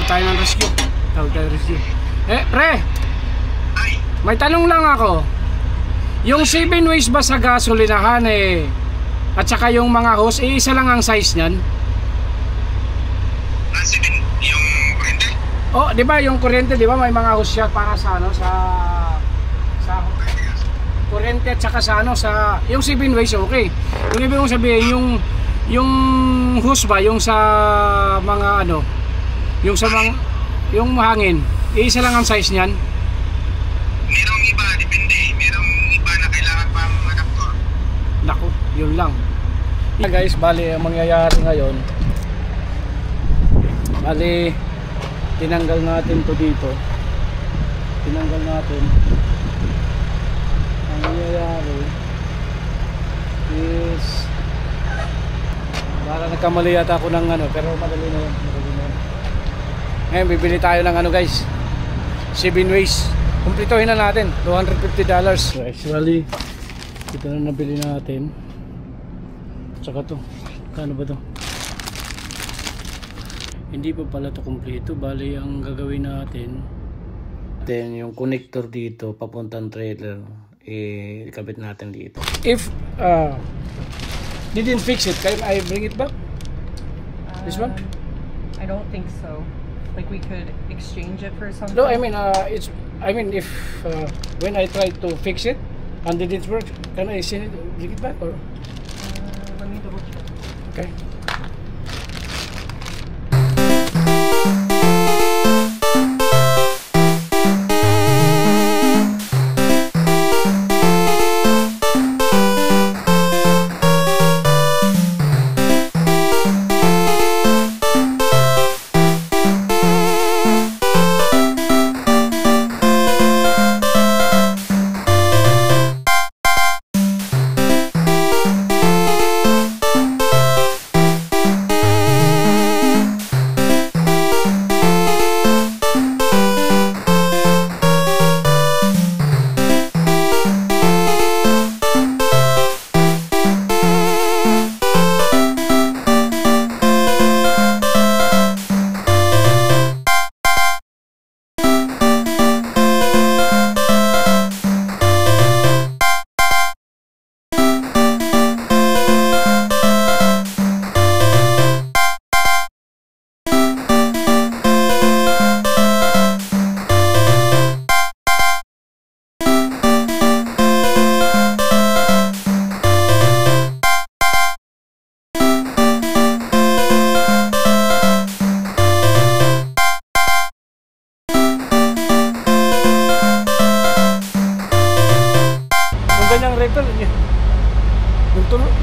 tayo ng rescue. Tawag tayo rescue. Pre! May tanong lang ako. Yung 7 ways ba sa gasolinahan at saka yung mga hose, isa lang ang size niyan? Yung kuryente? Oh, di ba yung kuryente, di ba may mga hose siya para sa ano, sa kuryente at saka sa ano, sa yung 7 ways okay. Yung ibig kong sabihin yung hose ba, yung sa mga ano, yung sa mga yung hangin, isa lang ang size niyan? Merong iba, depende. Merong iba na kailangan pa mga adaptor. Naku, yun lang. Guys, bali ang mangyayari ngayon, bali tinanggal natin to dito. Tinanggal natin. Ang mangyayari is para nagkamali yata ako ng ano, pero madali na yun. Ngayon bibili tayo ng ano guys, 7 ways. Kumplituhin na natin, $250. So actually ito na nabili natin. Tsaka to, kano ba to? Hindi pa pala to kumpleto. Bali ang gagawin natin, then yung connector dito papuntang trailer, ikabit natin dito. If didn't fix it, can I bring it back? This one? I don't think so. Like we could exchange it for something. No, I mean if when I try to fix it and it didn't work, can I send it, bring it back or? Let me double check. Okay.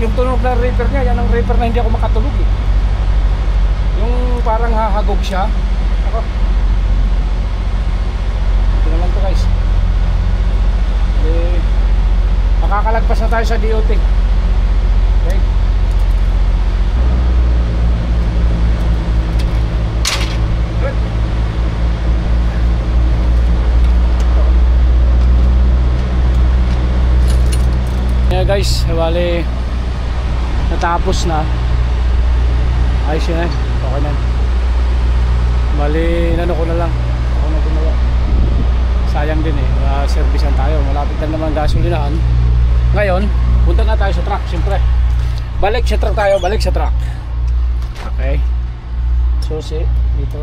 Yung tunog na reaper niya, yan ang reaper na hindi ako makatulog eh. Yung parang hahagog siya. Ako. Ito naman to guys. Makakalagpas na tayo sa DOT. Okay. Good. Yeah guys, bali natapos na. Ayos yun okay na. Bali inano ko na lang, ako na gumawa. Sayang din servicean tayo, malapit na naman gasolinahan. Ngayon punta na tayo sa truck. Siyempre balik sa truck tayo, balik sa truck. Okay, susi dito.